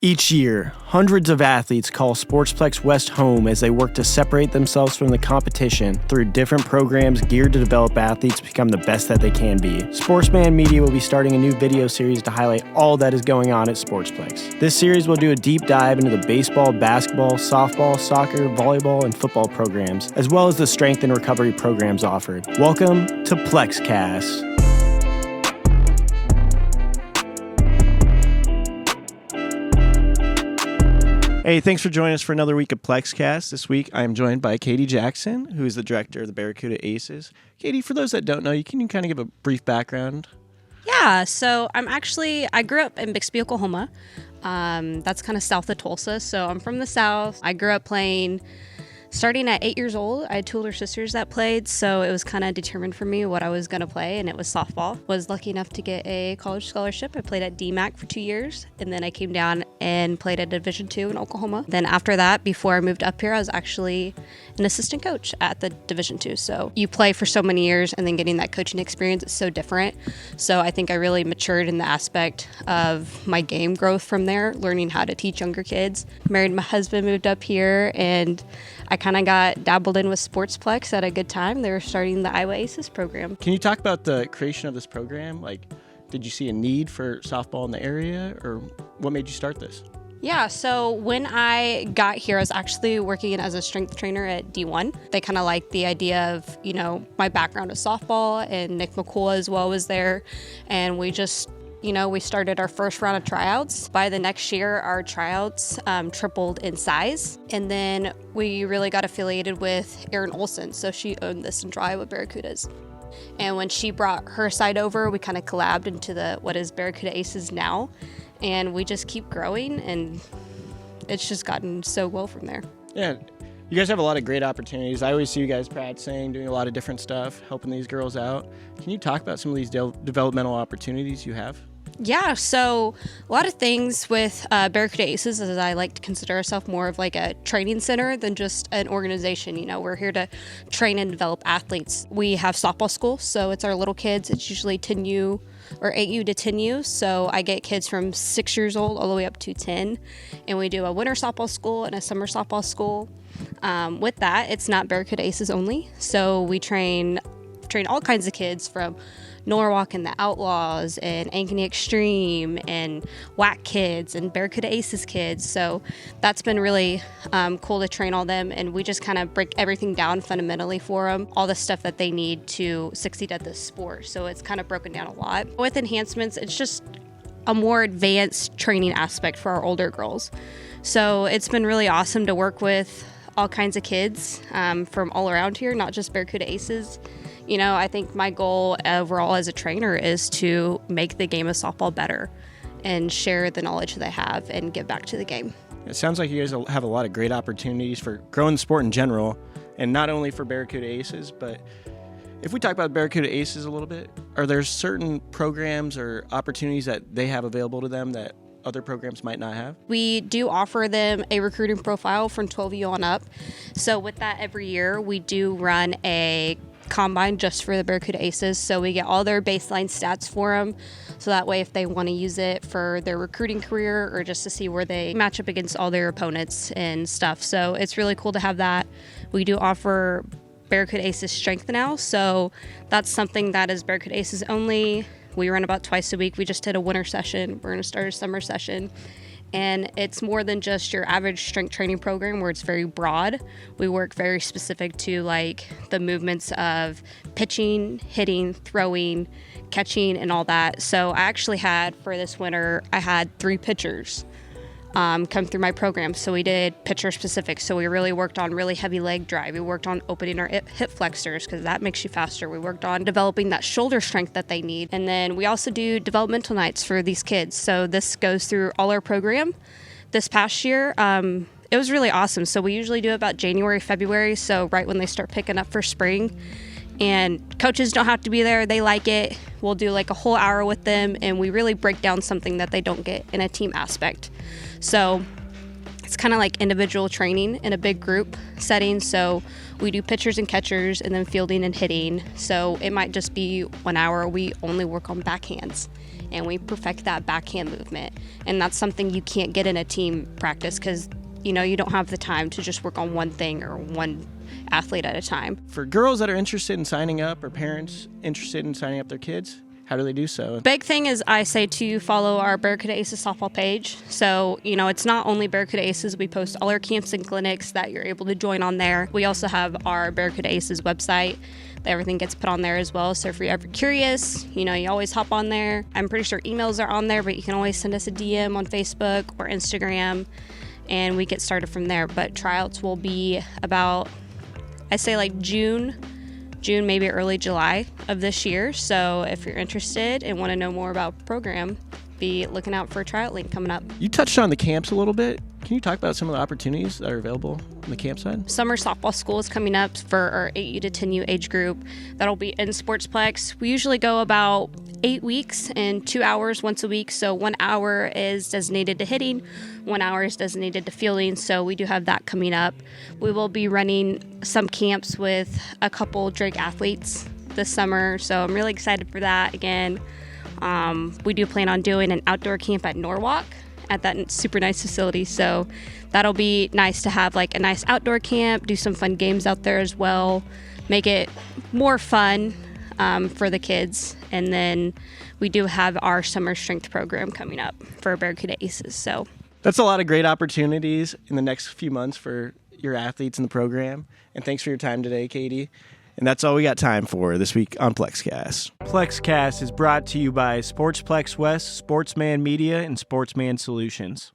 Each year, hundreds of athletes call Sportsplex West home as they work to separate themselves from the competition through different programs geared to develop athletes to become the best that they can be. Sportsman Media will be starting a new video series to highlight all that is going on at Sportsplex. This series will do a deep dive into the baseball, basketball, softball, soccer, volleyball, and football programs, as well as the strength and recovery programs offered. Welcome to Plexcast. Hey, thanks for joining us for another week of Plexcast. This week, I am joined by Katie Jackson, who is the director of the Barracuda Aces. Katie, for those that don't know, can you kind of give a brief background? Yeah, so I grew up in Bixby, Oklahoma. That's kind of south of Tulsa, so I'm from the South. I grew up playing. Starting at 8 years old, I had two older sisters that played, so it was kind of determined for me what I was going to play, and it was softball. Was lucky enough to get a college scholarship. I played at DMAC for 2 years, and then I came down and played at Division II in Oklahoma. Then after that, before I moved up here, I was actually an assistant coach at the Division II. So you play for so many years, and then getting that coaching experience is so different. So I think I really matured in the aspect of my game growth from there, learning how to teach younger kids. Married my husband, moved up here, and I kind of got dabbled in with Sportsplex at a good time. They were starting the Iowa Aces program. Can you talk about the creation of this program? Did you see a need for softball in the area, or what made you start this? Yeah, so when I got here, I was actually working as a strength trainer at D1. They kind of liked the idea of, my background is softball, and Nick McCool as well was there, and we started our first round of tryouts. By the next year, our tryouts tripled in size. And then we really got affiliated with Erin Olson. So she owned the Central Iowa Barracudas. And when she brought her side over, we kind of collabed into what is Barracuda Aces now. And we just keep growing, and it's just gotten so well from there. Yeah. You guys have a lot of great opportunities. I always see you guys practicing, doing a lot of different stuff, helping these girls out. Can you talk about some of these developmental opportunities you have? Yeah, so a lot of things with Barracuda Aces is I like to consider ourselves more of like a training center than just an organization. We're here to train and develop athletes. We have softball school, so it's our little kids. It's usually 10U or 8U to 10U. So I get kids from 6 years old all the way up to 10. And we do a winter softball school and a summer softball school. With that, it's not Barracuda Aces only. So we train all kinds of kids from Norwalk and the Outlaws and Ankeny Extreme and WAC kids and Barracuda Aces kids. So that's been really cool to train all them, and we just kind of break everything down fundamentally for them, all the stuff that they need to succeed at this sport. So it's kind of broken down a lot. With enhancements, it's just a more advanced training aspect for our older girls. So it's been really awesome to work with all kinds of kids from all around here, not just Barracuda Aces. I think my goal overall as a trainer is to make the game of softball better and share the knowledge that I have and give back to the game. It sounds like you guys have a lot of great opportunities for growing the sport in general, and not only for Barracuda Aces, but if we talk about Barracuda Aces a little bit, are there certain programs or opportunities that they have available to them that other programs might not have? We do offer them a recruiting profile from 12U on up. So with that, every year we do run a combine just for the Barracuda Aces, so we get all their baseline stats for them, so that way if they want to use it for their recruiting career or just to see where they match up against all their opponents and stuff. So it's really cool to have that. We do offer Barracuda Aces strength now, so that's something that is Barracuda Aces only. We run about twice a week. We just did a winter session. We're going to start a summer session. And it's more than just your average strength training program where it's very broad. We work very specific to the movements of pitching, hitting, throwing, catching, and all that. So I actually had, for this winter, I had 3 pitchers come through my program. So we did pitcher specific. So we really worked on really heavy leg drive. We worked on opening our hip flexors because that makes you faster. We worked on developing that shoulder strength that they need. And then we also do developmental nights for these kids. So this goes through all our program. This past year, it was really awesome. So we usually do about January, February. So right when they start picking up for spring. And coaches don't have to be there. They like it. We'll do a whole hour with them, and we really break down something that they don't get in a team aspect. So It's kind of like individual training in a big group setting. So we do pitchers and catchers and then fielding and hitting. So it might just be 1 hour. We only work on backhands and we perfect that backhand movement. And that's something you can't get in a team practice because, you don't have the time to just work on one thing or one athlete at a time. For girls that are interested in signing up or parents interested in signing up their kids, how do they do so? Big thing is I say to follow our Barracuda Aces softball page. So, it's not only Barracuda Aces. We post all our camps and clinics that you're able to join on there. We also have our Barracuda Aces website. Everything gets put on there as well. So if you're ever curious, you always hop on there. I'm pretty sure emails are on there, but you can always send us a DM on Facebook or Instagram, and we get started from there. But tryouts will be about, I say like June, maybe early July of this year. So if you're interested and want to know more about the program, be looking out for a tryout link coming up. You touched on the camps a little bit. Can you talk about some of the opportunities that are available on the camp side? Summer softball school is coming up for our 8U to 10U age group. That'll be in Sportsplex. We usually go about 8 weeks and 2 hours once a week. So 1 hour is designated to hitting, 1 hour is designated to fielding. So we do have that coming up. We will be running some camps with a couple Drake athletes this summer. So I'm really excited for that again. We do plan on doing an outdoor camp at Norwalk at that super nice facility. So that'll be nice to have like a nice outdoor camp, do some fun games out there as well, make it more fun for the kids. And then we do have our summer strength program coming up for Barracuda Aces. So that's a lot of great opportunities in the next few months for your athletes in the program. And thanks for your time today, Katie. And that's all we got time for this week on Plexcast. Plexcast is brought to you by Sportsplex West, Sportsman Media, and Sportsman Solutions.